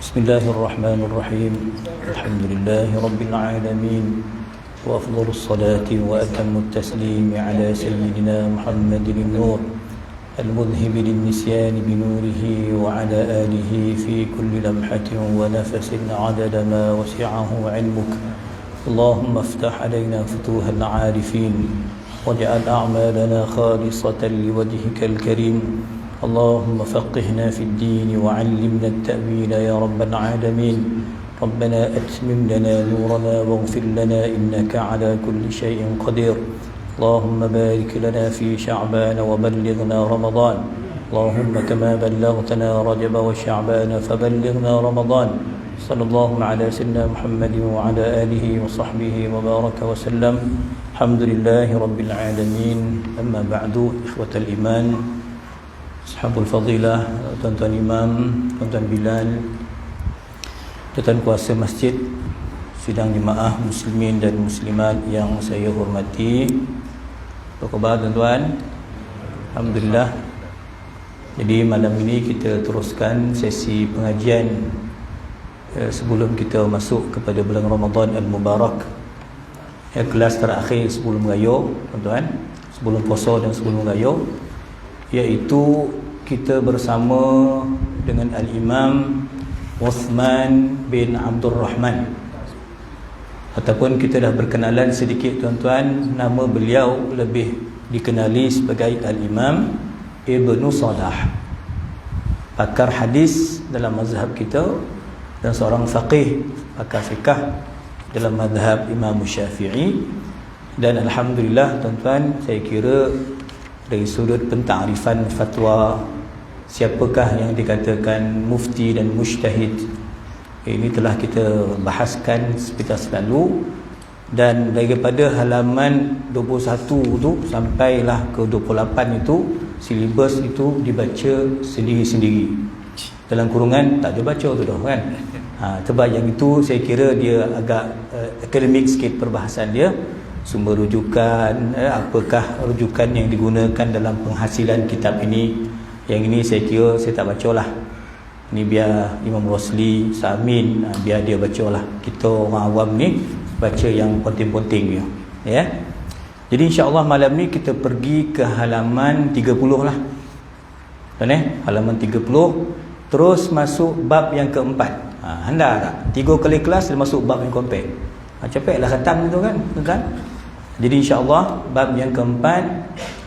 بسم الله الرحمن الرحيم الحمد لله رب العالمين وأفضل الصلاة وأتم التسليم على سيدنا محمد النور المذهب للنسيان بنوره وعلى آله في كل لمحة ونفس عدد ما وسعه علمك اللهم افتح علينا فتوح العارفين واجعل أعمالنا خالصة لوجهك الكريم اللهم فقهنا في الدين وعلمنا التأويل يا رب العالمين ربنا أتمم لنا نورنا واغفر لنا إنك على كل شيء قدير اللهم بارك لنا في شعبان وبلغنا رمضان اللهم كما بلغتنا رجب وشعبان فبلغنا رمضان صلى الله على سيدنا محمد وعلى آله وصحبه وبارك وسلم الحمد لله رب العالمين أما بعد إخوة الإيمان Ashabul Fadilah, tuan-tuan Imam, tuan-tuan Bilal, tuan-tuan kuasa masjid, sidang jemaah muslimin dan muslimat yang saya hormati. Apa khabar tuan-tuan? Alhamdulillah. Jadi malam ini kita teruskan sesi pengajian sebelum kita masuk kepada bulan Ramadan Al-Mubarak. Kelas terakhir sebelum Raya, tuan-tuan, sebelum puasa dan sebelum Raya, iaitu kita bersama dengan Al-Imam Uthman bin Abdul Rahman, ataupun kita dah berkenalan sedikit tuan-tuan, nama beliau lebih dikenali sebagai Al-Imam Ibnu Salah, pakar hadis dalam mazhab kita dan seorang faqih, pakar fiqh dalam mazhab Imam Syafi'i. Dan Alhamdulillah tuan-tuan, saya kira dari sudut pentakrifan fatwa, siapakah yang dikatakan mufti dan mujtahid, ini telah kita bahaskan seperti selalu. Dan daripada halaman 21 tu sampailah ke 28 itu, silibus itu dibaca sendiri-sendiri. Dalam kurungan tak ada baca tu dah kan. Sebab yang itu saya kira dia agak akademik sikit perbahasan dia. Sumber rujukan, apakah rujukan yang digunakan dalam penghasilan kitab ini. Yang ini saya kira saya tak bacalah. Ini biar Imam Rosli, Samin, biar dia bacalah. Kita orang awam ni baca yang penting-penting dia. Ya. Jadi insya-Allah malam ni kita pergi ke halaman 30 lah. Halaman 30 terus masuk bab yang keempat. Anda tak? 3 kali kelas dia masuk bab yang keempat. Capeklah khatam tu kan, tuan-tuan. Jadi insya-Allah bab yang keempat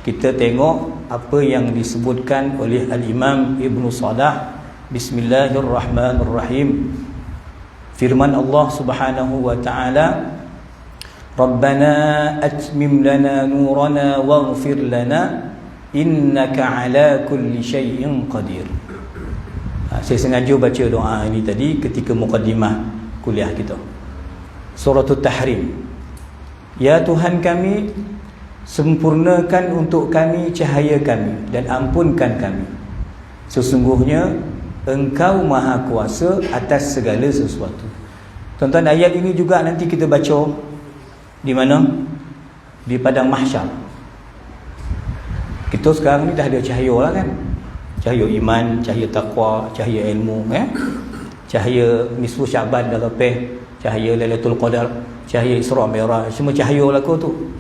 kita tengok apa yang disebutkan oleh Al-Imam Ibnu Salah. Bismillahirrahmanirrahim. Firman Allah Subhanahu wa taala, Rabbana atmim lana nurana waghfir lana innaka ala kulli syai'in qadir. Saya sengaja baca doa ini tadi ketika mukaddimah kuliah kita. Surah At-Tahrim. Ya Tuhan kami, sempurnakan untuk kami cahaya kami dan ampunkan kami. Sesungguhnya Engkau Maha Kuasa atas segala sesuatu. Tuan-tuan, ayat ini juga nanti kita baca di mana? Di padang mahsyar. Kita sekarang ni dah ada cahaya lah kan. Cahaya iman, cahaya taqwa, cahaya ilmu, cahaya nisfu Syaban dah lepas, cahaya Lailatul Qadar, cahaya Isra Mi'raj, semua cahaya laku tu.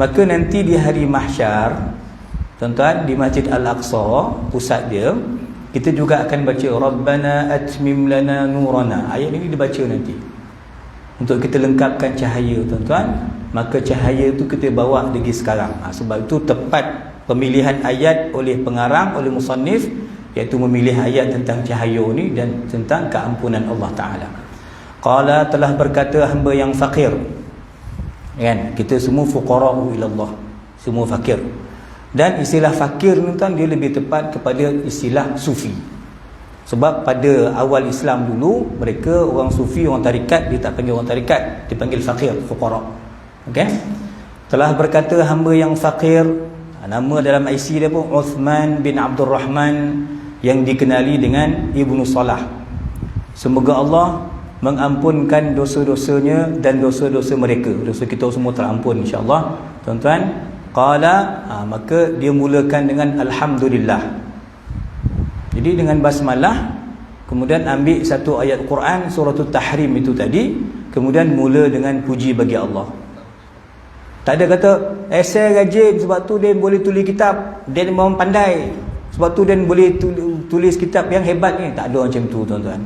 Maka nanti di hari mahsyar, tuan-tuan, di Masjid Al-Aqsa pusat dia, kita juga akan baca Rabbana atmim lana nurana. Ayat ini dibaca nanti untuk kita lengkapkan cahaya, tuan-tuan. Maka cahaya tu kita bawa lagi sekarang. Sebab itu tepat pemilihan ayat oleh pengarang, oleh musannif, iaitu memilih ayat tentang cahaya ni dan tentang keampunan Allah Ta'ala. Qala, telah berkata hamba yang fakir, kan? Kita semua fuqara'u ilallah, semua fakir. Dan istilah fakir ni kan dia lebih tepat kepada istilah sufi. Sebab pada awal Islam dulu, mereka orang sufi, orang tarikat, dia tak panggil orang tarikat, dia panggil fakir, fuqara'. Okay? Telah berkata hamba yang fakir, nama dalam IC dia pun Uthman bin Abdul Rahman, yang dikenali dengan Ibnu Salah. Semoga Allah mengampunkan dosa-dosanya dan dosa-dosa mereka. Dosa kita semua terampun insya-Allah, tuan-tuan. Qala, maka dia mulakan dengan alhamdulillah. Jadi dengan basmalah kemudian ambil satu ayat Quran suratul Tahrim itu tadi, kemudian mula dengan puji bagi Allah. Tak ada kata saya rajin sebab tu dia boleh tulis kitab, dia memang pandai sebab tu dia boleh tulis kitab yang hebat ni. Tak ada macam tu tuan-tuan.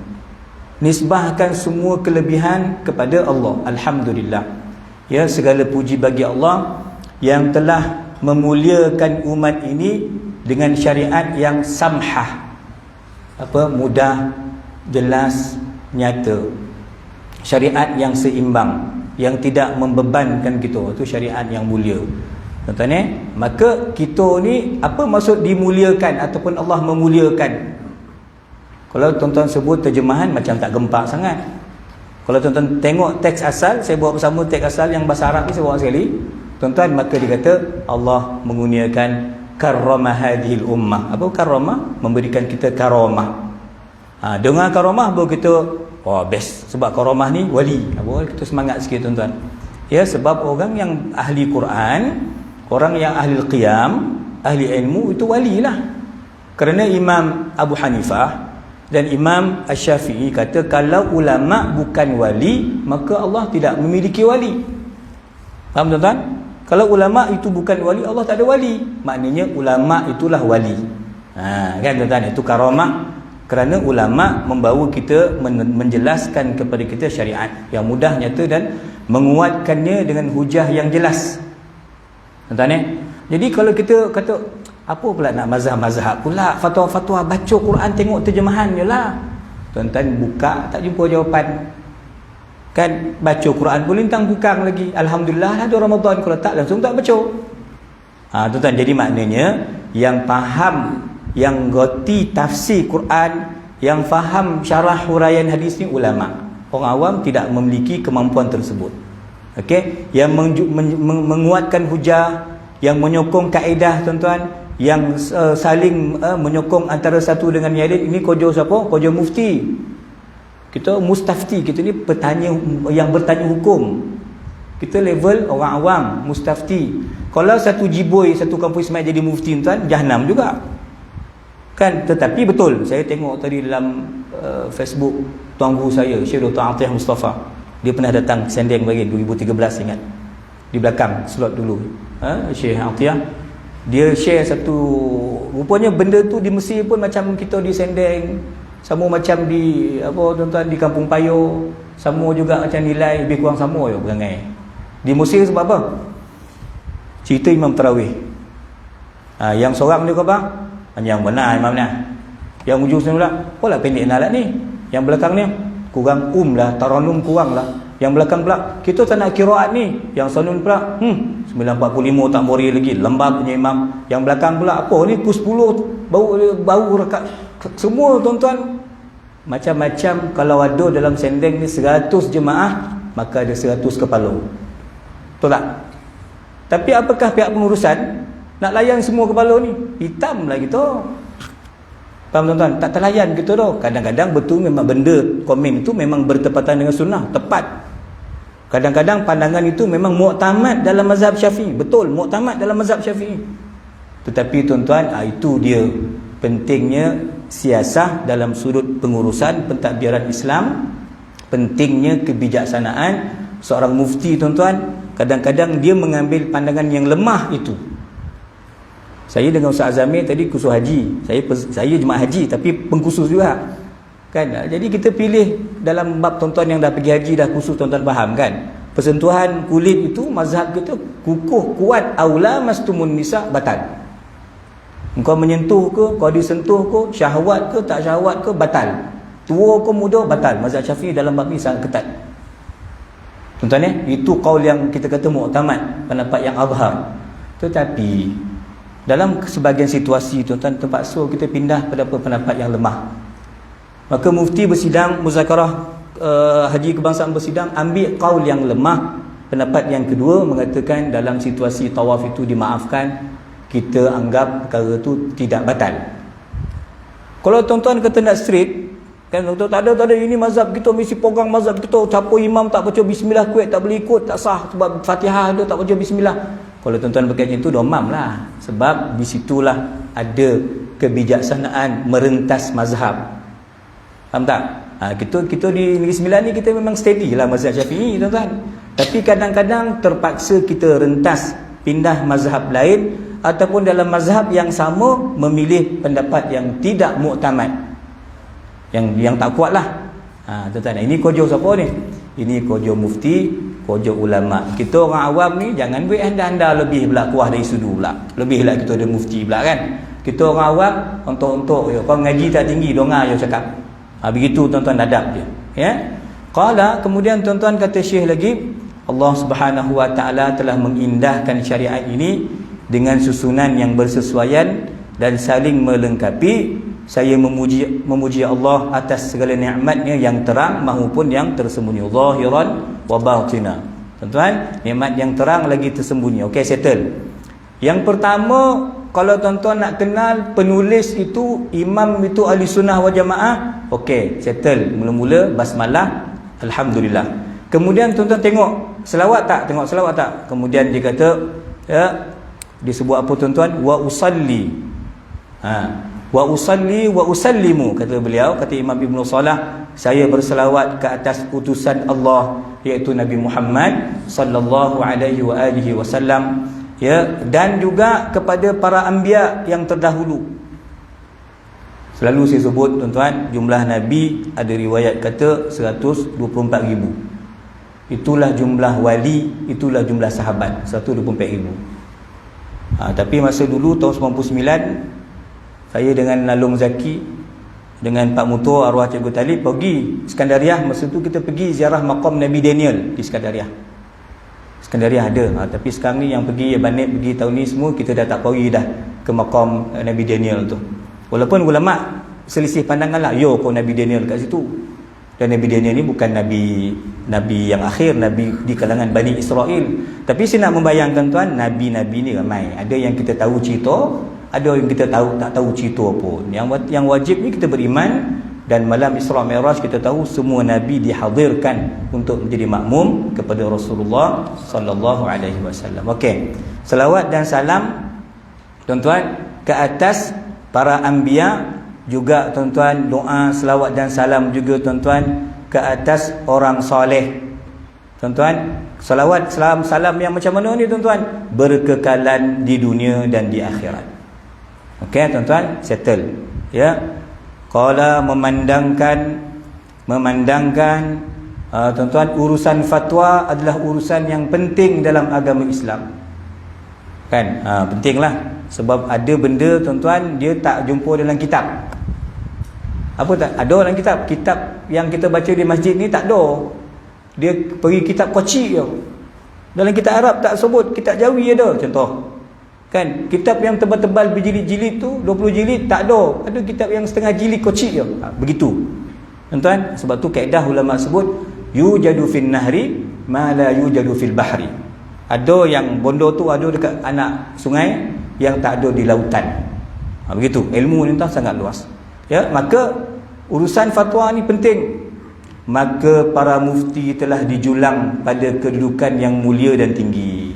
Nisbahkan semua kelebihan kepada Allah. Alhamdulillah. Ya, segala puji bagi Allah yang telah memuliakan umat ini dengan syariat yang samhah. Mudah, jelas, nyata. Syariat yang seimbang, yang tidak membebankan kita. Itu syariat yang mulia. Tuan-tuan, maka kita ni apa maksud dimuliakan ataupun Allah memuliakan? Kalau tuan-tuan sebut terjemahan macam tak gempak sangat. Kalau tuan-tuan tengok teks asal, saya bawa bersama teks asal yang bahasa Arab ni saya bawa sekali. Tuan-tuan, maka dia kata Allah mengurniakan karramah hadhil ummah. Apa karramah? Memberikan kita karamah. Dengar karamah baru kita best. Sebab karamah ni wali. Kita semangat sikit tuan-tuan. Ya, sebab orang yang ahli Quran, orang yang ahli qiyam, ahli ilmu itu wali lah. Kerana Imam Abu Hanifah dan Imam Asy-Syafi'i kata kalau ulama bukan wali, maka Allah tidak memiliki wali. Faham tuan-tuan? Kalau ulama itu bukan wali, Allah tak ada wali. Maknanya ulama itulah wali. Kan tuan-tuan, itu karamah. Kerana ulama membawa kita menjelaskan kepada kita syariat yang mudah, nyata dan menguatkannya dengan hujah yang jelas. Tuan-tuan, jadi kalau kita kata apa pula nak mazhab-mazhab pula, fatwa-fatwa, baca Quran tengok terjemahan je lah. Tuan-tuan buka tak jumpa jawapan. Kan baca Quran pun lintang bukang lagi. Alhamdulillah ada Ramadan, kalau tak langsung tak baca. Tuan-tuan, jadi maknanya yang faham, yang reti tafsir Quran, yang faham syarah huraian hadis ni ulama. Orang awam tidak memiliki kemampuan tersebut. Okey, yang menguatkan hujah, yang menyokong kaedah tuan-tuan, yang saling menyokong antara satu dengan yang lain. Ini kerja siapa? Kerja mufti. Kita mustafti, kita ni petanya yang bertanya hukum. Kita level orang awam, mustafti. Kalau satu jiboi, satu kampung Ismail jadi mufti tuan, jahanam juga. Kan, tetapi betul, saya tengok tadi dalam Facebook tuan guru saya, Syekh Dr. Atiyah Mustafa. Dia pernah datang Sendeng bagi 2013 ingat. Di belakang slot dulu. Syekh Atiyah dia share satu, rupanya benda tu di Mesir pun macam kita di Sendeng, sama macam di tuan-tuan di Kampung Payo, sama juga macam nilai lebih kurang sama je perangai. Di Mesir sebab apa? Cerita Imam Tarawih. Yang seorang dia apa? Yang benar imam ni. Yang ujung sana pula, apalah pendek nalat ni. Yang belakang ni kurang lah, taranum kurang lah. Yang belakang pula, kita tak nak qiraat ni. Yang sanun pula 9.45 tak mori lagi, lembab punya imam. Yang belakang pula apa ni, pukul 10 bau rakaat. Semua tuan-tuan macam-macam. Kalau ada dalam Sendeng ni 100 jemaah, maka ada 100 kepala. Betul tak? Tapi apakah pihak pengurusan nak layan semua kepala ni? Hitam lah kita. Faham tuan-tuan? Tak terlayan kita tu. Kadang-kadang betul memang benda komen itu memang bertepatan dengan sunnah, tepat. Kadang-kadang pandangan itu memang muktamad dalam mazhab Syafi'i. Betul, muktamad dalam mazhab Syafi'i. Tetapi tuan-tuan, itu dia pentingnya siasah dalam sudut pengurusan pentadbiran Islam. Pentingnya kebijaksanaan seorang mufti tuan-tuan. Kadang-kadang dia mengambil pandangan yang lemah itu. Saya dengan Ustaz Azamir tadi kursus haji. Saya jemaah haji tapi pengkursus juga. Kan? Jadi kita pilih dalam bab tuan-tuan yang dah pergi haji, dah kursus, tuan-tuan faham kan? Persentuhan kulit itu mazhab kita kukuh kuat, aula mastumun nisa batal. Engkau menyentuh ke, kau disentuh ke, syahwat ke, tak syahwat ke, batal. Tua ke muda, batal. Mazhab Syafi'i dalam bab ni sangat ketat. Tuan-tuan itu qaul yang kita kata muktamad, pendapat yang azhar. Tetapi dalam sebahagian situasi tuan-tuan terpaksa kita pindah pada pendapat yang lemah. Maka mufti bersidang, muzakarah haji kebangsaan bersidang, ambil qaul yang lemah. Pendapat yang kedua mengatakan dalam situasi tawaf itu dimaafkan, kita anggap perkara itu tidak batal. Kalau tuan-tuan kata nak straight, kan tuan-tuan tak ada ini mazhab kita, mesti pegang mazhab kita. Siapa imam tak baca bismillah kuat tak boleh ikut, tak sah sebab Fatihah ada tak baca bismillah. Kalau tuan-tuan berkata itu domam lah. Sebab di situlah ada kebijaksanaan merentas mazhab. Faham tak? Kita di Negeri Sembilan ni kita memang steady lah mazhab Syafi'i, tuan-tuan. Tapi kadang-kadang terpaksa kita rentas pindah mazhab lain, ataupun dalam mazhab yang sama memilih pendapat yang tidak muktamad, yang tak kuat lah. Tuan-tuan, ini kojo siapa ni? Ini kojo mufti, kojo ulama. Kita orang awam ni jangan buat anda lebih pula kuah dari sudu pula. Lebih lah kita ada mufti pula kan. Kita orang awam untuk kau ngaji tak tinggi donga yo cakap. Begitu tuan-tuan adab dia. Ya. Qala, kemudian tuan-tuan kata Syekh lagi, Allah Subhanahu wa taala telah mengindahkan syariat ini dengan susunan yang bersesuaian dan saling melengkapi. Saya memuji Allah atas segala nikmatnya yang terang maupun yang tersembunyi, zahiran wa batina. Tuan-tuan, nikmat yang terang lagi tersembunyi. Okey, settle. Yang pertama, kalau tuan-tuan nak kenal penulis itu, imam itu ahli sunnah wal jamaah, okey, settle. Mula-mula basmalah, alhamdulillah. Kemudian tuan-tuan tengok selawat tak? Tengok selawat tak? Kemudian dia kata, ya, dia sebut apa tuan-tuan? Wa usalli. Wa usalli wa usallimu, kata beliau, kata Imam Ibn Salah, saya berselawat ke atas utusan Allah, iaitu Nabi Muhammad sallallahu alaihi wa alihi wasallam, ya, dan juga kepada para anbiya yang terdahulu. Selalu saya sebut tuan-tuan, jumlah nabi ada riwayat kata 124,000. Itulah jumlah wali, itulah jumlah sahabat, 124,000. Tapi masa dulu tahun 99, saya dengan Nalung Zaki, dengan Pak Muto arwah Cikgu Talib pergi Skandariah. Masa tu kita pergi ziarah maqam Nabi Daniel di Skandariah. Skandariah ada, tapi sekarang ni yang pergi Banib pergi tahun ni semua kita dah tak pergi dah ke maqam Nabi Daniel tu. Walaupun ulama selisih pandangan lah, yo kau Nabi Daniel kat situ. Dan Nabi Daniel ni bukan nabi yang akhir, nabi di kalangan Bani Israel. Tapi saya nak membayangkan tuan, nabi-nabi ni ramai. Ada yang kita tahu cerita, ada yang kita tak tahu cerita pun. Yang wajib ni kita beriman, dan malam Isra Mi'raj kita tahu semua nabi dihadirkan untuk menjadi makmum kepada Rasulullah sallallahu alaihi wasallam. Okey. Selawat dan salam tuan-tuan ke atas para anbiya, juga tuan-tuan doa selawat dan salam juga tuan-tuan ke atas orang soleh. Tuan-tuan, selawat salam yang macam mana ni tuan-tuan? Berkekalan di dunia dan di akhirat. Okey tuan-tuan, settle. Ya. Qala, memandangkan tuan-tuan, urusan fatwa adalah urusan yang penting dalam agama Islam. Kan? Pentinglah, sebab ada benda tuan-tuan dia tak jumpa dalam kitab. Apa tak? Ada dalam kitab. Kitab yang kita baca di masjid ni tak ada. Dia pergi kitab Qaci je. Dalam kitab Arab tak sebut, kitab Jawi ada contoh. Kan, kitab yang tebal-tebal berjilid-jilid tu 20 jilid tak ada. Ada kitab yang setengah jilid kecil je. Begitu. Tuan-tuan, sebab tu kaedah ulama sebut yujadu fin nahri ma la yujadu fil bahri. Ada yang bondo tu ada dekat anak sungai yang tak ada di lautan. Begitu. Ilmu ni sangat luas. Ya, maka urusan fatwa ni penting. Maka para mufti telah dijulang pada kedudukan yang mulia dan tinggi.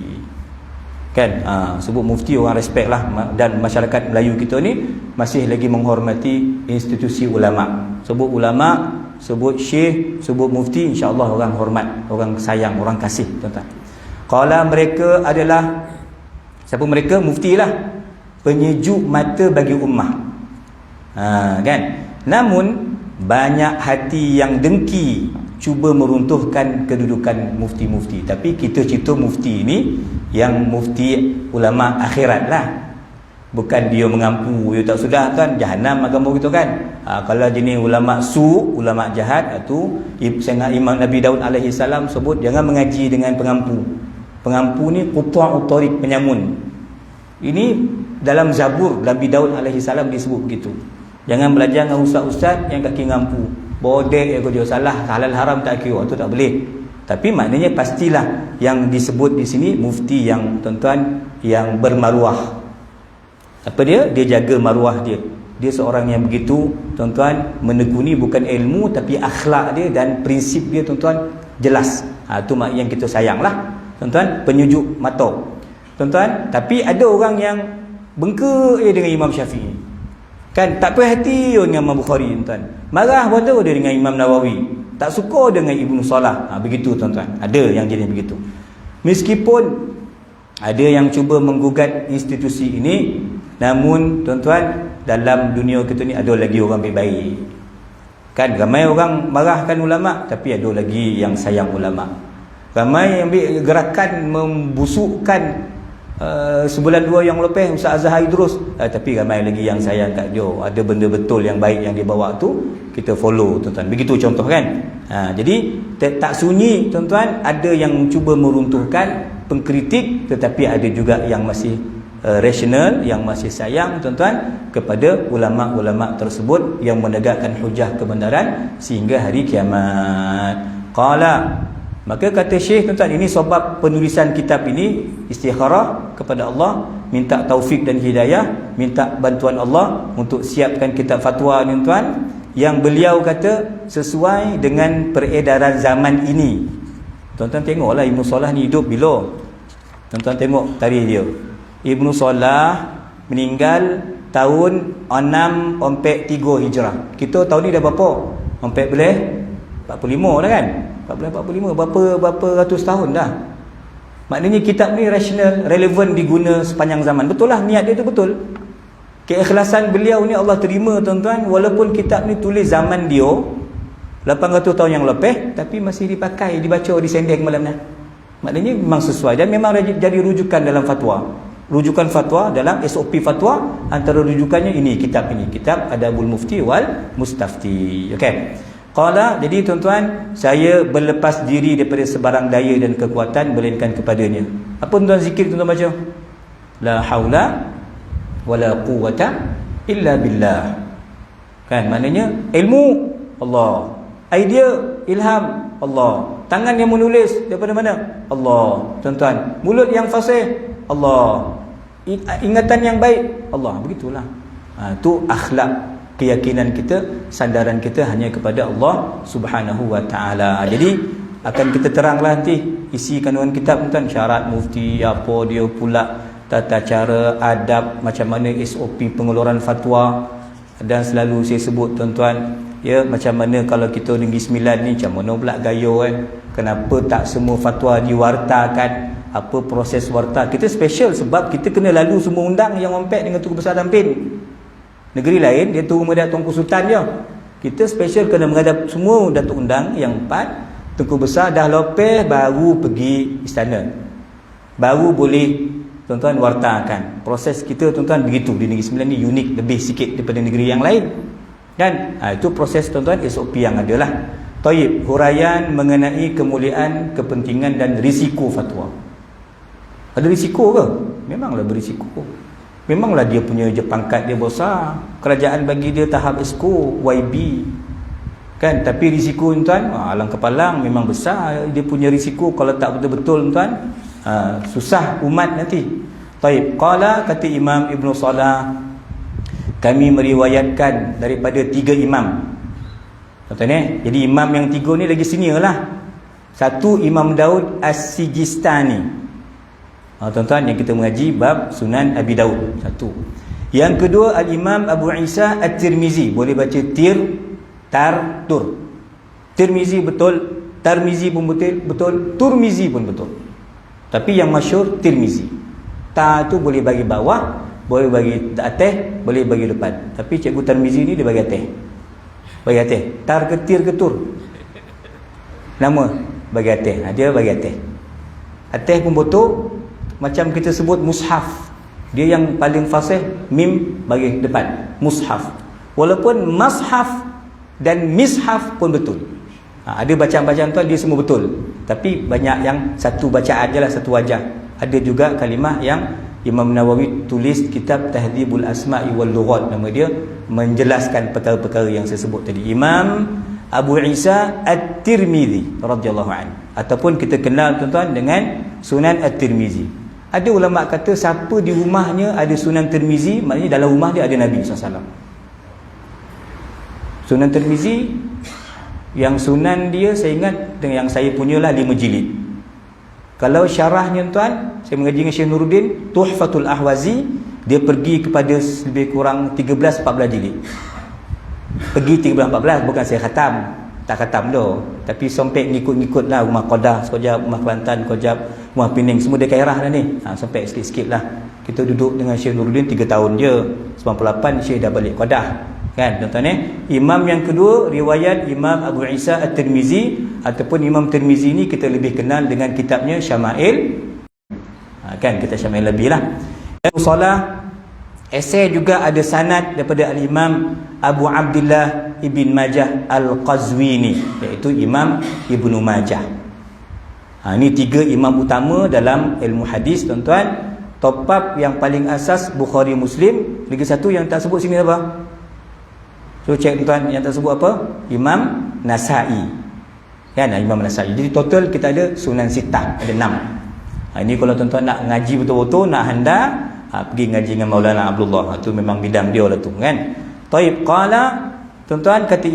Kan, sebut mufti orang respect lah, dan masyarakat Melayu kita ni masih lagi menghormati institusi ulama. Sebut ulama, sebut syekh, sebut mufti, insya-Allah orang hormat, orang sayang, orang kasih tuan-tuan. Qala, mereka adalah, siapa mereka? Mufti lah, penyejuk mata bagi ummah. Kan? Namun banyak hati yang dengki cuba meruntuhkan kedudukan mufti-mufti. Tapi kita cerita mufti ini yang mufti ulama akhirat lah, bukan dia mengampu, dia tak sudah kan jahanam agama gitu kan. Kalau jenis ulama ulama jahat tu, Imam Nabi Daud alaihi salam sebut jangan mengaji dengan pengampu. Pengampu ni quta'ut tariq, penyamun. Ini dalam Zabur Nabi Daud alaihi salam disebut begitu. Jangan belajar dengan ustaz-ustaz yang kaki ngampu. Bodek yang dia salah, halal haram tak kira, tu tak boleh. Tapi maknanya pastilah yang disebut di sini mufti yang tuan-tuan yang bermaruah. Apa dia? Dia jaga maruah dia. Dia seorang yang begitu tuan-tuan, menekuni bukan ilmu tapi akhlak dia dan prinsip dia tuan-tuan jelas. Itu yang kita sayanglah tuan-tuan, penyejuk mata. Tuan-tuan, tapi ada orang yang bengkak dengan Imam Syafi'i. Kan tak puas hati dengan Imam Bukhari tuan. Marah pada dia dengan Imam Nawawi. Tak suka dengan Ibnu Salah. Begitu tuan-tuan. Ada yang jadi begitu. Meskipun ada yang cuba menggugat institusi ini, namun tuan-tuan, dalam dunia kita ni ada lagi orang baik-baik. Kan ramai orang marahkan ulama, tapi ada lagi yang sayang ulama. Ramai yang gerakan membusukkan sebulan dua yang lepas Ustaz Azhar Idrus, tapi ramai lagi yang sayang kat dia. Ada benda betul yang baik yang dia bawa tu, kita follow tuan-tuan. Begitu contoh kan. Jadi tak sunyi tuan-tuan, ada yang cuba meruntuhkan, pengkritik, tetapi ada juga yang masih rasional, yang masih sayang tuan-tuan kepada ulama-ulama tersebut yang menegakkan hujah kebenaran sehingga hari kiamat. Qala, maka kata Syekh tuan-tuan, ini sebab penulisan kitab ini istikharah kepada Allah, minta taufik dan hidayah, minta bantuan Allah untuk siapkan kitab fatwa ni tuan, yang beliau kata sesuai dengan peredaran zaman ini. Tuan-tuan tengoklah Ibnu Salah ni hidup bila. Tuan-tuan tengok tarikh dia. Ibnu Salah meninggal tahun 643 Hijrah. Kita tahun ni dah berapa? 45 dah kan? 45 berapa ratus tahun dah. Maknanya kitab ni rasional, relevan, diguna sepanjang zaman. Betul lah niat dia tu betul. Keikhlasan beliau ni Allah terima tuan-tuan, walaupun kitab ni tulis zaman dia 800 tahun yang lepas, tapi masih dipakai, dibaca, disendek malam ni. Maknanya memang sesuai dan memang jadi rujukan dalam fatwa. Rujukan fatwa dalam SOP fatwa, antara rujukannya ini, kitab Adabul Mufti wal Mustafti. Okey. Qala, jadi tuan-tuan, saya berlepas diri daripada sebarang daya dan kekuatan melainkan kepadanya. Apa tuan-tuan zikir tuan-tuan baca? La haula wala quwwata illa billah. Kan maknanya ilmu Allah, idea ilham Allah, tangan yang menulis daripada mana? Allah. Tuan-tuan, mulut yang fasih Allah, ingatan yang baik Allah. Begitulah. Tu akhlak, keyakinan kita, sandaran kita hanya kepada Allah Subhanahu wa taala. Jadi akan kita teranglah nanti isi kandungan kitab tuan, syarat mufti apa dia pula, tata cara, adab, macam mana SOP pengeluaran fatwa. Dan selalu saya sebut tuan-tuan, ya, macam mana kalau kita Negeri Sembilan ni, macam mana pula gaya kan? Kenapa tak semua fatwa diwartakan? Apa proses warta? Kita special sebab kita kena lalu semua undang yang ompek dengan Tunku Besar Tampin. Negeri lain dia turun menghadap Tunku Sultan je. Kita special kena menghadap semua datuk undang yang 4. Tunku Besar dah lepas baru pergi istana, baru boleh tuan-tuan wartakan. Proses kita tuan-tuan begitu. Di Negeri Sembilan ni unik, lebih sikit daripada negeri yang lain kan. Itu proses tuan-tuan, SOP yang ada lah. Taib, huraian mengenai kemuliaan, kepentingan dan risiko fatwa. Ada risiko ke? Memanglah berisiko. Memanglah dia punya pangkat dia besar, kerajaan bagi dia tahap esko, YB kan. Tapi risiko tuan, alang kepalang memang besar dia punya risiko. Kalau tak betul-betul tuan, susah umat nanti. Taib, qala, kata Imam Ibnu Salah, kami meriwayatkan daripada 3 imam. Tuan-tuan jadi imam yang 3 ni lagi senior lah. Satu Imam Daud As-Sijistani. Tuan-tuan yang kita mengaji bab Sunan Abi Daud, satu. Yang kedua Al-Imam Abu Isa At-Tirmizi. Boleh baca tur. Tirmizi betul, Tarmizi pun betul, Turmizi pun betul. Tapi yang masyhur Tirmizi. Ta tu boleh bagi bawah, boleh bagi atas, boleh bagi depan. Tapi cikgu Tarmizi ni dia bagi atas. Bagi atas. Tar ke tir ke tur? Nama bagi atas. Dia bagi atas. Atas pun betul. Macam kita sebut mushaf, dia yang paling fasih, mim bagi depan, mushaf. Walaupun mashaf dan mishaf pun betul. Ada bacaan-bacaan tu dia semua betul, tapi banyak yang satu bacaan je lah, satu wajah. Ada juga kalimah yang Imam Nawawi tulis kitab Tahdhibul Asma'i wal Lughat, nama dia, menjelaskan perkara-perkara yang saya sebut tadi. Imam Abu Isa At-Tirmizi radhiyallahu anhu, ataupun kita kenal tuan-tuan dengan Sunan At-Tirmizi. Ada ulama kata siapa di rumahnya ada Sunan Tirmizi, maknanya dalam rumah dia ada Nabi SAW. Sunan Tirmizi, yang sunan dia saya ingat dengan yang saya punyalah 5 jilid. Kalau syarahnya tuan, saya mengaji dengan Syekh Nuruddin, Tuhfatul Ahwazi, Dia pergi kepada lebih kurang 13-14 jilid. Pergi 13-14, bukan saya khatam, tak khatam dah, tapi sampai ngikut-ngikut lah, rumah Qadah sekejap, rumah Kelantan sekejap, rumah Pening, semua dia kairah dah ni. Sampai sikit-sikit lah. Kita duduk dengan Syekh Nuruddin 3 tahun je. 98 Syekh dah balik Qadah, kan tuan-tuan. Imam yang kedua, riwayat Imam Abu Isa At-Tirmizi, ataupun Imam Tirmizi ni kita lebih kenal dengan kitabnya Syama'il, kan, kita Syama'il lebih lah. Salah esai juga ada sanad daripada Al-Imam Abu Abdullah Ibn Majah Al-Qazwini, iaitu Imam Ibnu Majah. Ini 3 imam utama dalam ilmu hadis, tuan-tuan. Top up yang paling asas Bukhari Muslim. Lagi satu yang tak sebut sini apa? So cek tuan, yang tak sebut apa? Imam Nasa'i, kan, Imam Nasa'i. Jadi total kita ada Sunan Sittah, ada 6. Ini kalau tuan-tuan nak ngaji betul-betul, nak handal, pergi ngaji dengan Maulana Abdullah. Itu memang bidang dia lah tu, kan. Taib qala, tuan-tuan, kata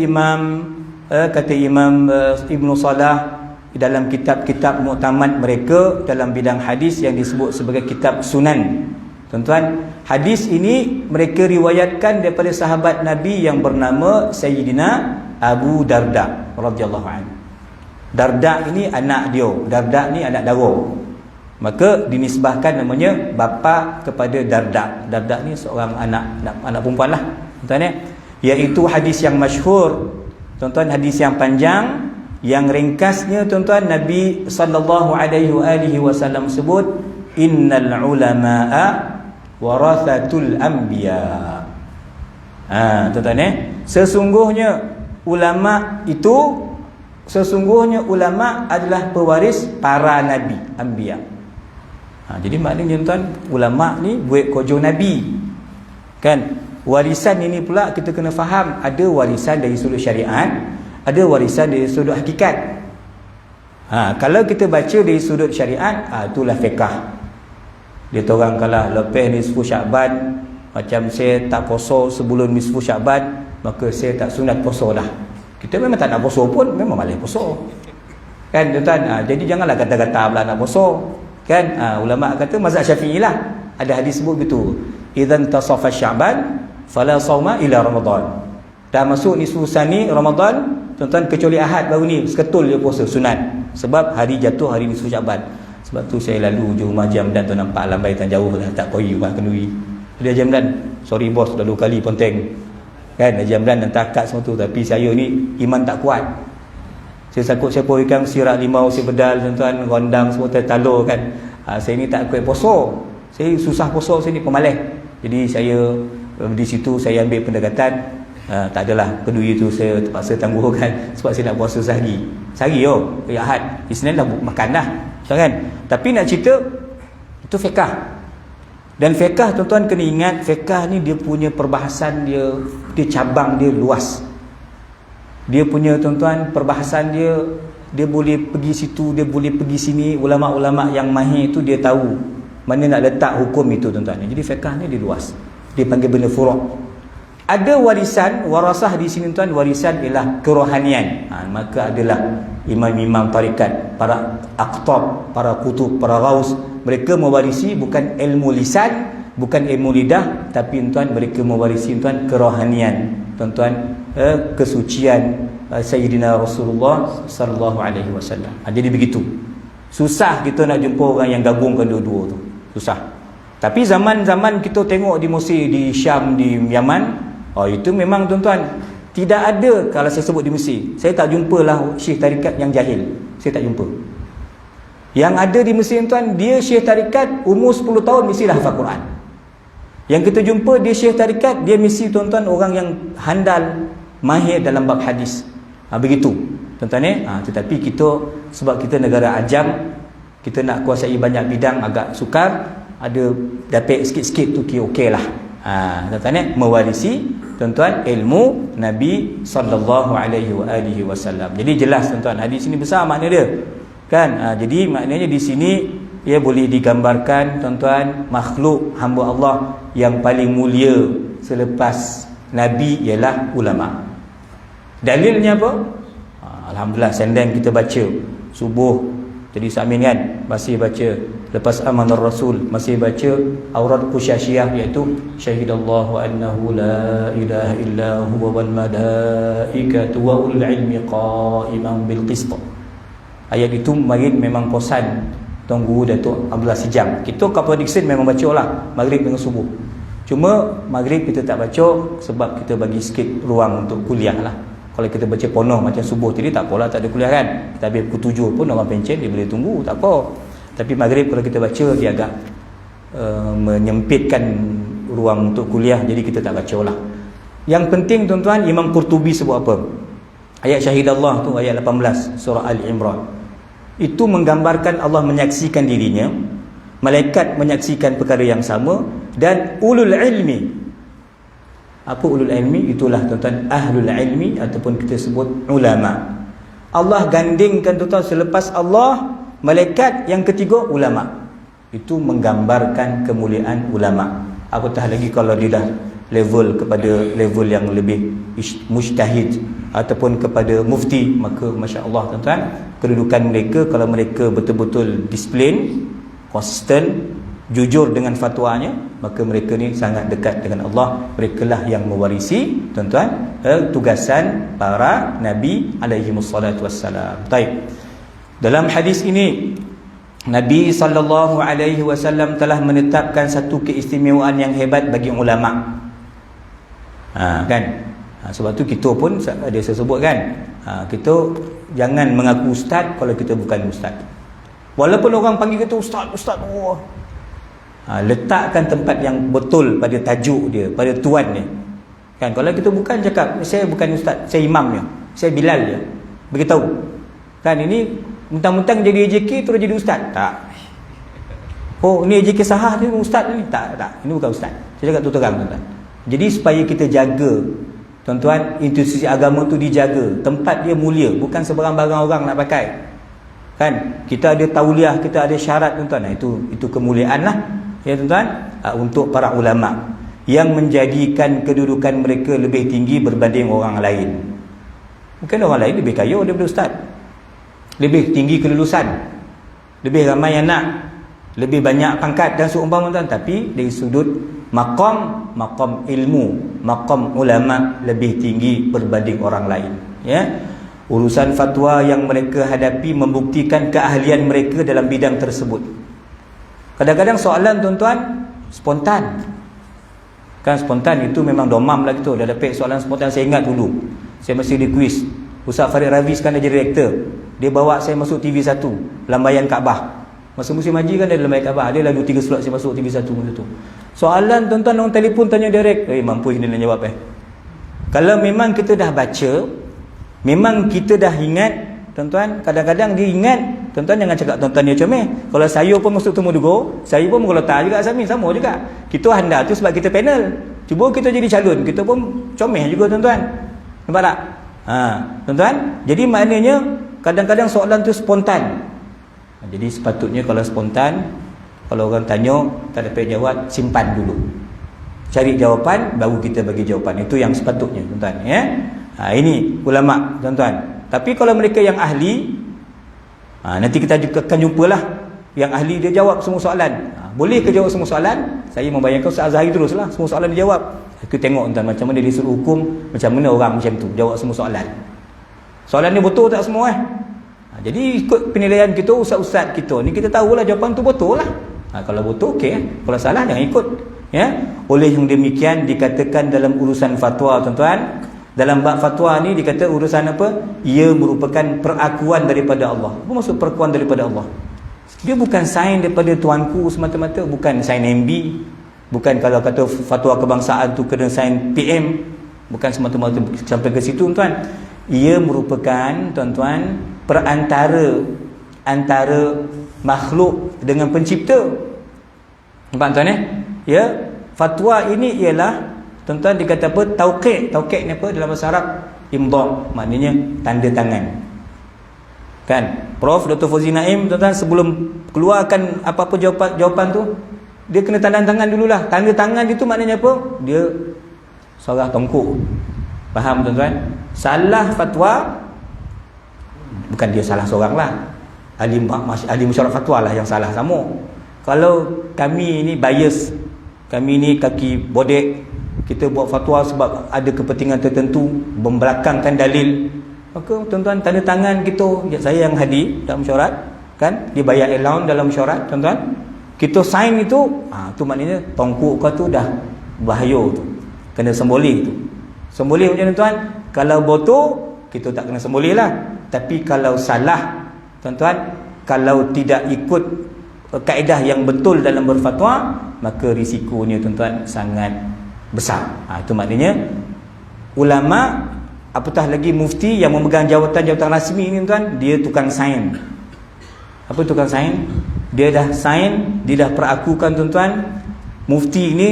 Imam Ibnu Salah dalam kitab-kitab muktamad mereka dalam bidang hadis yang disebut sebagai kitab Sunan. Tuan-tuan, hadis ini mereka riwayatkan daripada sahabat Nabi yang bernama Sayyidina Abu Darda radhiyallahu anhu. Darda ini anak dia, Darda ni anak dara, maka dinisbahkan namanya bapa kepada Darda. Darda ni seorang anak perempuan lah, tuan-tuan, iaitu hadis yang masyhur, tuan-tuan, hadis yang panjang. Yang ringkasnya, tuan-tuan, Nabi sallallahu alaihi wasallam sebut, innal ulama'a warathatul anbiya. Tuan-tuan, sesungguhnya ulama adalah pewaris para nabi, anbiya. Jadi maknanya, tuan, ulama ni buat kerja nabi, kan. Warisan ini pula kita kena faham, ada warisan dari sudut syariat, ada warisan dari sudut hakikat. Kalau kita baca dari sudut syariat, itulah fiqh. Dia orang kalah lepas nisfu Sya'ban, macam saya tak puasa sebelum nisfu Sya'ban, maka saya tak sunat puasa dah. Kita memang tak nak puasa pun, memang malas puasa, kan, tuan-tuan. Jadi janganlah kata-kata pula nak puasa, kan. Ulama kata, mazhab Syafi'i lah, ada hadis sebut gitu, idzan tasafa Sya'ban fala sauma ila Ramadan. Dah masuk nisfu sani Ramadan, tuan-tuan, kecuali Ahad baru ni seketul dia puasa sunat, sebab hari jatuh hari nisfu Sya'ban. Sebab tu saya lalu je rumah Jamdan, tu nampak lambai tan jauh lah, tak koi rumah kenduri. Dia Jamdan, sorry bos, dah 2 kali ponteng, kan, Jamdan dan takat semua tu. Tapi saya ni iman tak kuat, saya takut saya ikan sirak limau, si bedal, tuan-tuan, rondang semua tertalur, kan. Saya ni tak kuat puasa, saya susah puasa, saya ni pemalas. Jadi saya di situ saya ambil pendekatan, tak adalah kedui itu saya terpaksa tangguhkan, sebab saya nak puasa sehari Ahad, Isnin dah makan dah, kan. Tapi nak cerita itu fiqh. Dan fiqh, tuan-tuan, kena ingat, fiqh ni dia punya perbahasan dia cabang dia luas. Dia punya, tuan-tuan, perbahasan dia boleh pergi situ, dia boleh pergi sini. Ulama-ulama yang mahir itu dia tahu mana nak letak hukum itu, tuan-tuan. Jadi fiqh ni dia luas. Dia panggil benda furu'. Ada warisan, warasah di sini, tuan, warisan ialah kerohanian. Maka adalah imam-imam tarikat, para aqtab, para kutub, para ghaus, mereka mewarisi bukan ilmu lisan, bukan ilmu lidah, tapi, tuan, mereka mewarisi, tuan, kerohanian, tuan-tuan, kesucian Sayyidina Rasulullah sallallahu alaihi wasallam. Jadi begitu. Susah kita nak jumpa orang yang gabungkan dua-dua tu. Susah. Tapi zaman-zaman kita tengok di Mesir, di Syam, di Yaman, itu memang, tuan-tuan, tidak ada. Kalau saya sebut di Mesir, saya tak jumpalah syekh tarikat yang jahil. Saya tak jumpa. Yang ada di Mesir, tuan, dia syekh tarikat umur 10 tahun mesti dah hafal Quran. Yang kita jumpa dia syekh tarikat, dia mesti, tuan-tuan, orang yang handal, mahir dalam bab hadis. Begitu, tuan-tuan. Tetapi kita, sebab kita negara ajam, kita nak kuasai banyak bidang agak sukar. Ada dapat sikit-sikit tu okey lah. Tuan-tuan, mewarisi, tuan-tuan, ilmu Nabi sallallahu alaihi wasallam. Jadi jelas, tuan-tuan, hadis ini besar makna dia, kan. Jadi maknanya di sini ia boleh digambarkan, tuan-tuan, makhluk hamba Allah yang paling mulia selepas Nabi ialah ulama. Dalilnya apa? Alhamdulillah, sendang kita baca subuh, Jadi Samin kan masih baca, lepas Amanar Rasul masih baca Aurat Qusyasiyah, iaitu Syahidallahu annahu la ilaha illa huwa wal malaikatu wa ulul ilmi qa'iman bil qist. Ayat itu marin memang posan tunggu Datuk Abdullah Sijam. Kita Kapal Dixon memang baca lah maghrib dengan subuh. Cuma maghrib kita tak baca sebab kita bagi sikit ruang untuk kuliah lah. Kalau kita baca penuh macam subuh tadi tak apalah, tak ada kuliah kan. Kita habis pukul 7 pun orang pencen dia boleh tunggu, tak apa. Tapi maghrib kalau kita baca dia agak menyempitkan ruang untuk kuliah, jadi kita tak baca lah. Yang penting tuan-tuan, Imam Qurtubi sebut apa? Ayat Syahidallah tu ayat 18 surah Al-Imran. Itu menggambarkan Allah menyaksikan dirinya, malaikat menyaksikan perkara yang sama, dan ulul ilmi. Apa ulul ilmi? Itulah tuan-tuan ahlul ilmi ataupun kita sebut ulama. Allah gandingkan tuan-tuan, selepas Allah malaikat, yang ketiga ulama. Itu menggambarkan kemuliaan ulama. Apatah lagi kalau dia dah level kepada level yang lebih mujtahid ataupun kepada mufti, maka masya-Allah tuan-tuan, kedudukan mereka kalau mereka betul-betul disiplin, konsisten, jujur dengan fatwanya, maka mereka ni sangat dekat dengan Allah. Merekalah yang mewarisi tuan-tuan tugasan para nabi alaihi wassalatu wassalam. Baik. Dalam hadis ini Nabi sallallahu alaihi wasallam telah menetapkan satu keistimewaan yang hebat bagi ulama. Kan? Sebab tu kita pun ada saya sebut kan, kita jangan mengaku ustaz kalau kita bukan ustaz. Walaupun orang panggil kita ustaz, letakkan tempat yang betul pada tajuk dia, pada tuan dia. Kan, kalau kita bukan cakap saya bukan ustaz, saya imam je, saya Bilal je, beritahu. Kan, ini mentang-mentang jadi AJK terus jadi ustaz. Tak. Oh, ni AJK sahah ni ustaz ni. Tak. Ini bukan ustaz. Saya cakap tu terang tuan-tuan. Jadi supaya kita jaga tuan-tuan, institusi agama tu dijaga, tempat dia mulia, bukan sebarang-barang orang nak pakai. Kan, kita ada tauliah, kita ada syarat tuan-tuan. Itu kemuliaan lah ya tuan-tuan, untuk para ulama yang menjadikan kedudukan mereka lebih tinggi berbanding orang lain. Bukan orang lain lebih kaya daripada ustaz, lebih tinggi kelulusan, lebih ramai anak, lebih banyak pangkat dan seumpama tuan. Tapi dari sudut maqam ilmu, maqam ulama lebih tinggi berbanding orang lain ya. Urusan fatwa yang mereka hadapi membuktikan keahlian mereka dalam bidang tersebut. Kadang-kadang soalan tuan-tuan spontan. Kan spontan itu memang domam lah gitu. Dah dapat soalan spontan, saya ingat dulu saya masih di kuis, Ustaz Farid Ravi kan dia direktor. Dia bawa saya masuk TV1 Lambaian Kaabah. Masa musim haji kan ada Lambaian Kaabah. Ada lah 2-3 slot saya masuk TV1 masa tu. Soalan tuan-tuan orang telefon tanya direct, mampu dia nak jawab Kalau memang kita dah baca, memang kita dah ingat tuan-tuan. Kadang-kadang dia ingat, tuan-tuan jangan cakap tuan-tuan dia comel. Kalau saya pun masuk temu dugo, saya pun mengeletar juga Asamin, sama juga. Kita handal tu sebab kita panel. Cuba kita jadi calon, kita pun comel juga tuan-tuan. Nampak tak? Tuan-tuan, jadi maknanya kadang-kadang soalan tu spontan. Jadi sepatutnya kalau spontan, kalau orang tanya tak dapat jawab, simpan dulu, cari jawapan, baru kita bagi jawapan. Itu yang sepatutnya tuan-tuan ya. Ini ulama tuan-tuan. Tapi kalau mereka yang ahli, nanti kita akan jumpalah yang ahli, dia jawab semua soalan. Boleh ke jawab semua soalan? Saya membayangkan Ustaz Azhari teruslah semua soalan dia jawab. Aku tengok tuan macam mana dia disuruh hukum, macam mana orang macam tu jawab semua soalan. Soalan ni betul tak semua Jadi ikut penilaian kita, ustaz-ustaz kita ni, kita tahulah jawapan tu betul lah. Kalau betul okey, kalau salah jangan ikut ya. Oleh yang demikian dikatakan dalam urusan fatwa tuan-tuan, dalam bab fatwa ni dikata urusan apa? Ia merupakan perakuan daripada Allah. Apa maksud perakuan daripada Allah? Dia bukan sign daripada tuanku semata-mata, bukan sign MB, bukan kalau kata fatwa kebangsaan tu kena sign PM, bukan semata-mata sampai ke situ tuan. Ia merupakan tuan-tuan perantara antara makhluk dengan pencipta. Nampak tuan ya? Fatwa ini ialah tuan-tuan dikata apa? Tauqid. Tauqid ni apa dalam bahasa Arab? Imdha, maknanya tanda tangan. Kan? Prof Dr. Fauzi Naim tuan-tuan sebelum keluarkan apa-apa jawapan tu, dia kena tanda tangan dululah. Tanda tangan itu maknanya apa? Dia sorah tongkuk. Faham tuan-tuan? Salah fatwa, bukan dia salah seorang lah. ahli mesyuarat fatwa lah yang salah sama. Kalau kami ni bias, kami ni kaki bodek, kita buat fatwa sebab ada kepentingan tertentu, membelakangkan dalil, maka tuan-tuan tanda tangan kita, saya yang hadir dalam mesyuarat kan, dia bayar allowance dalam mesyuarat tuan-tuan, kita sign itu, tu maknanya tongkuk kau tu dah bahaya tu, kena semboleh tu. Semboleh macam tuan, kalau botol kita tak kena semboleh lah, tapi kalau salah tuan-tuan, kalau tidak ikut kaedah yang betul dalam berfatwa, maka risikonya tuan-tuan sangat besar. Itu maknanya ulama, apatah lagi mufti yang memegang jawatan-jawatan rasmi ni tuan, dia tukang sign. Apa tukang sign? Dia dah sign, dia dah perakukan tuan-tuan. Mufti ni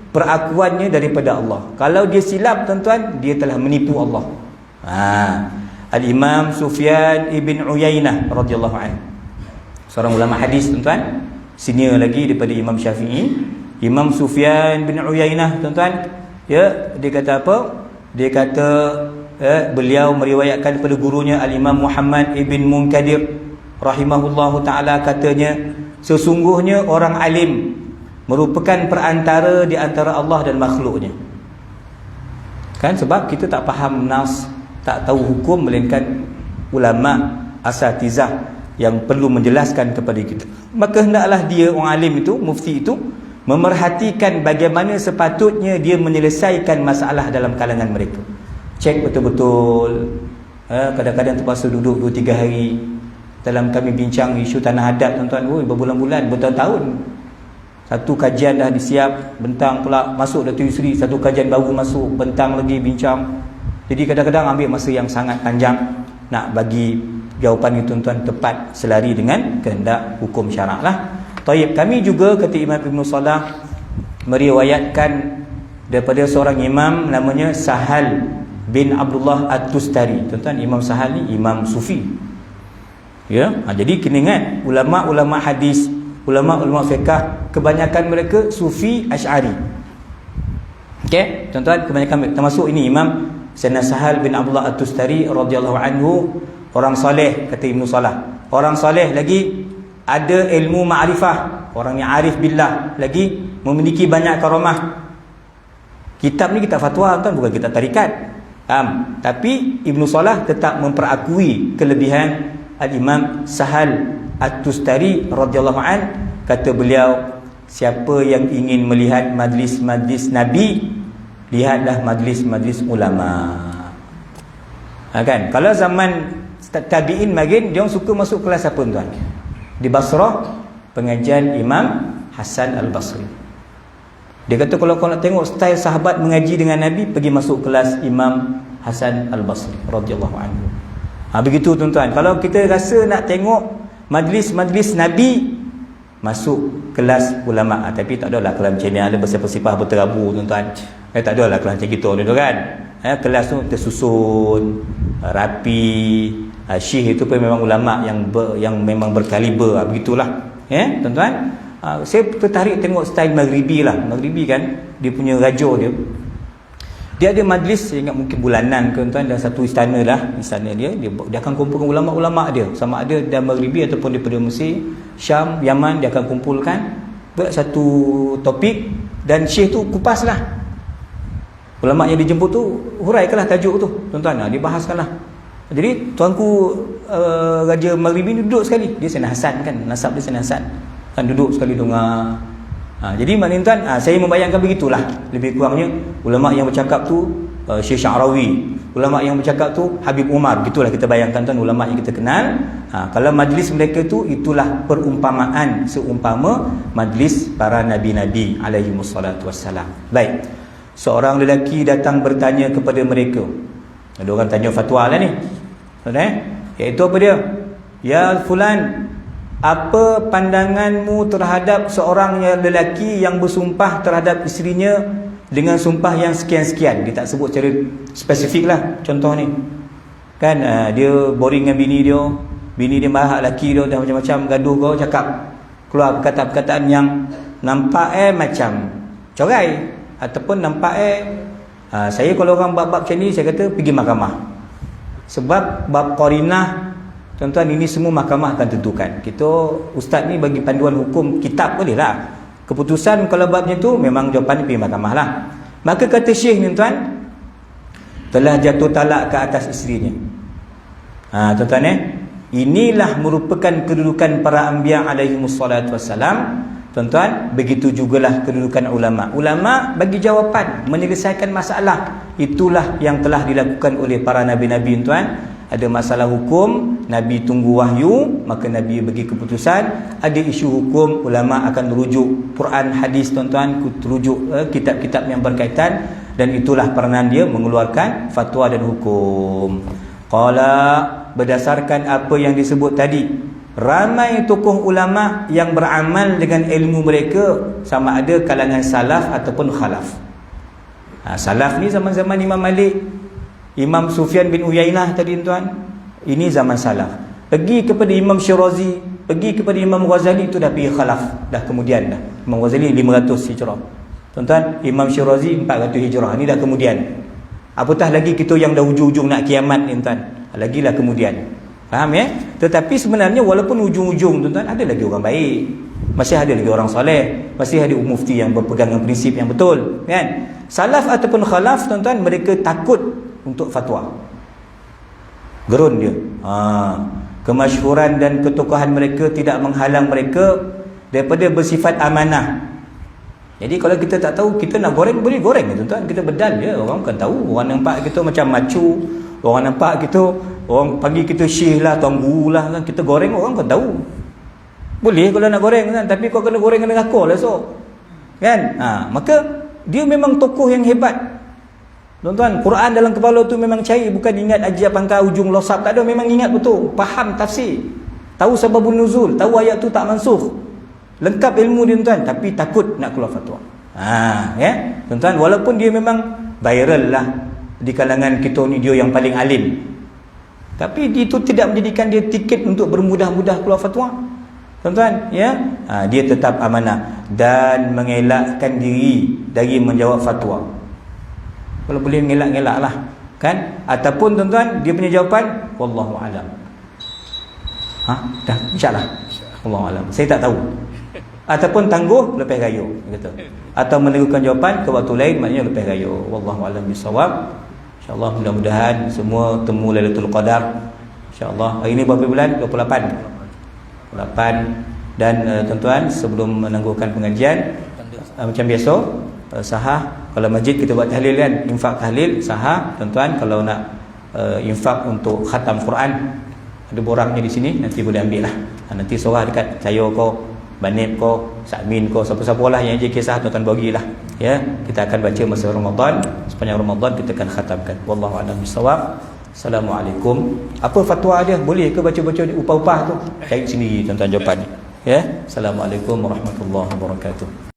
perakuannya daripada Allah. Kalau dia silap tuan-tuan, dia telah menipu Allah. Al-Imam Sufyan ibn Uyainah radhiyallahu anhu, seorang ulama hadis tuan-tuan, senior lagi daripada Imam Syafi'i. Imam Sufyan bin Uyainah tuan-tuan, dia kata apa? Dia kata beliau meriwayatkan daripada gurunya Al-Imam Muhammad ibn Munkadir rahimahullahu taala, katanya sesungguhnya orang alim merupakan perantara di antara Allah dan makhluknya. Kan sebab kita tak faham nas, tak tahu hukum, melainkan ulama asatizah yang perlu menjelaskan kepada kita. Maka hendaklah dia, orang alim itu, mufti itu, memerhatikan bagaimana sepatutnya dia menyelesaikan masalah dalam kalangan mereka. Cek betul-betul. Kadang-kadang terpaksa duduk 2-3 hari. Dalam kami bincang isu tanah adat tuan-tuan, berbulan-bulan, bertahun-tahun. Satu kajian dah disiap, bentang pula masuk Datuk Yusri, satu kajian baru masuk, bentang lagi bincang. Jadi kadang-kadang ambil masa yang sangat panjang nak bagi jawapan itu tuan-tuan tepat selari dengan kehendak hukum syarak lah. Taib, kami juga kata Imam Ibn Salah meriwayatkan daripada seorang imam namanya Sahal bin Abdullah At-Tustari. Tuan-tuan, Imam Sahal ni imam sufi. Ya, jadi kena ingat, ulama-ulama hadis, ulama-ulama fiqh, kebanyakan mereka sufi Asy'ari. Okey, tuan-tuan, kebanyakan termasuk ini Imam Sayyidina Sahal bin Abdullah At-Tustari radhiyallahu anhu, orang soleh kata Ibn Salah. Orang soleh lagi ada ilmu ma'rifah, orang yang arif billah, lagi memiliki banyak karamah. Kitab ni kitab fatwa tuan, bukan kitab tarikat. Tapi Ibn Salah tetap memperakui kelebihan Al-Imam Sahal At-Tustari radhiyallahu an. Kata beliau, siapa yang ingin melihat majlis-majlis Nabi, lihatlah majlis-majlis ulama. Kan? Kalau zaman tabi'in makin, dia suka masuk kelas apa tuan? Di Basrah, pengajian Imam Hasan Al-Basri. Dia kata kalau kau nak tengok style sahabat mengaji dengan Nabi, pergi masuk kelas Imam Hasan Al-Basri radhiyallahu anhu. Begitu tuan-tuan. Kalau kita rasa nak tengok majlis-majlis Nabi, masuk kelas ulama. Tapi tak adalah kelas macam ni ada bersifat berterabu tuan-tuan. Tak adalah kelas macam gitu kan. Kelas tu tersusun, rapi. Syekh itu pun memang ulama yang memang berkaliber. Begitulah. Tuan-tuan. Saya tertarik tengok style Maghribi lah. Maghribi kan, dia punya raja dia ada majlis, saya ingat mungkin bulanan ke tuan, dan satu istana lah, istana dia akan kumpulkan ulama-ulama dia, sama ada dari Maghribi ataupun daripada Mesir, Syam, Yaman, dia akan kumpulkan buat satu topik, dan syekh tu kupas lah. Ulama yang dijemput tu huraikanlah tajuk tu tuan-tuan, dibahaskanlah. Jadi tuanku Raja Maghribi ni duduk sekali, dia Sayyidina Hasan kan, nasab dia Sayyidina Hasan kan, duduk sekali dengar. Jadi maknanya tuan, saya membayangkan begitulah lebih kurangnya ulama yang bercakap tu Syekh Sya'rawi, ulama yang bercakap tu Habib Umar. Begitulah kita bayangkan tuan, ulama yang kita kenal. Kalau majlis mereka tu, itulah perumpamaan seumpama majlis para nabi-nabi alaihi wassalatu wassalam. Baik, seorang lelaki datang bertanya kepada mereka. Ada orang tanya fatwa lah ni, iaitu apa dia? Ya fulan, apa pandanganmu terhadap seorang lelaki yang bersumpah terhadap isterinya dengan sumpah yang sekian-sekian? Dia tak sebut secara spesifik lah. Contoh ni kan, dia boring dengan bini dia marah lelaki dia, dah macam-macam gaduh kau, cakap keluar perkataan-perkataan yang nampak macam corai, ataupun nampak saya kalau orang bab-bab macam ni, saya kata pergi mahkamah. Sebab bab qarinah tuan-tuan, ini semua mahkamah akan tentukan. Kita ustaz ni bagi panduan hukum kitab boleh lah. Keputusan kalau babnya tu memang jawapan pergi mahkamah lah. Maka kata Syekh ni tuan, telah jatuh talak ke atas isterinya. Tuan-tuan inilah merupakan kedudukan para anbiya alaihi wassalatu wassalam. Tuan-tuan, begitu jugalah kedudukan ulama. Ulama bagi jawapan, menyelesaikan masalah. Itulah yang telah dilakukan oleh para nabi-nabi tuan. Ada masalah hukum, Nabi tunggu wahyu, maka Nabi bagi keputusan. Ada isu hukum, ulama akan rujuk Quran, hadis tuan-tuan, rujuk kitab-kitab yang berkaitan, dan itulah peranan dia mengeluarkan fatwa dan hukum. Qala, berdasarkan apa yang disebut tadi, ramai tokoh ulama yang beramal dengan ilmu mereka, sama ada kalangan salaf ataupun khalaf. Salaf ni zaman-zaman Imam Malik, Imam Sufyan bin Uyainah tadi tuan, ini zaman salaf. Pergi kepada Imam Syirazi, pergi kepada Imam Ghazali, itu dah pergi khalaf, dah kemudian dah. Imam Ghazali 500 Hijrah. Tuan-tuan, Imam Syirazi 400 Hijrah. Ini dah kemudian. Apatah lagi kita yang dah hujung-hujung nak kiamat ni tuan, lagilah kemudian. Faham ya? Tetapi sebenarnya walaupun hujung-hujung tuan-tuan, ada lagi orang baik, masih ada lagi orang soleh, masih ada mufti yang berpegang dengan prinsip yang betul, kan? Salaf ataupun khalaf tuan-tuan, mereka takut untuk fatwa. Gerun dia. Kemasyhuran dan ketokohan mereka tidak menghalang mereka daripada bersifat amanah. Jadi kalau kita tak tahu, kita nak goreng, boleh goreng tuan-tuan. Kita bedal je, orang bukan tahu. Orang nampak kita macam macu, orang nampak kita, orang panggil kita syekh lah, tuan guru lah kan. Kita goreng, orang bukan tahu. Boleh kalau nak goreng kan, tapi kau kena goreng kena rakor lah esok, kan? Maka dia memang tokoh yang hebat. Tuan-tuan, Quran dalam kepala tu memang cair, bukan ingat ajar pangkal ujung losap, tak ada, memang ingat betul, faham tafsir, tahu sababun nuzul, tahu ayat tu tak mansukh, lengkap ilmu dia tuan, tapi takut nak keluar fatwa. Ya, tuan-tuan, walaupun dia memang viral lah di kalangan kita ni, dia yang paling alim, tapi itu tidak menjadikan dia tiket untuk bermudah-mudah keluar fatwa. Tuan-tuan, ya, dia tetap amanah dan mengelakkan diri dari menjawab fatwa. Kalau boleh ngelak-ngelak lah, kan? Ataupun tuan-tuan, dia punya jawapan wallahu alam. Dah, insyaAllah wallahu alam, saya tak tahu. Ataupun tangguh, lepas gayo kata. Atau meneguhkan jawapan ke waktu lain, maknanya lepas gayo. Wallahu alam bisawab. InsyaAllah mudah-mudahan semua temu Lailatul Qadar. InsyaAllah hari ini berapa bulan? 28. Dan tuan-tuan, sebelum menangguhkan pengajian, macam biasa, sahah, kalau masjid kita buat tahlil kan, infak tahlil, sahah tuan-tuan, kalau nak infak untuk khatam Quran, ada borangnya di sini, nanti boleh ambil lah. Nanti surah dekat saya kau, Banib kau, Sakmin kau, siapa-siapa lah yang je kisah, tuan-tuan bagilah. Ya, kita akan baca masa Ramadan, sepanjang Ramadan kita akan khatamkan. Wallahu a'lam bishawab. Assalamualaikum. Apa fatwa dia? Boleh ke baca-baca upah-upah tu? Cari sendiri tuan-tuan jawapan. Ya. Assalamualaikum warahmatullahi wabarakatuh.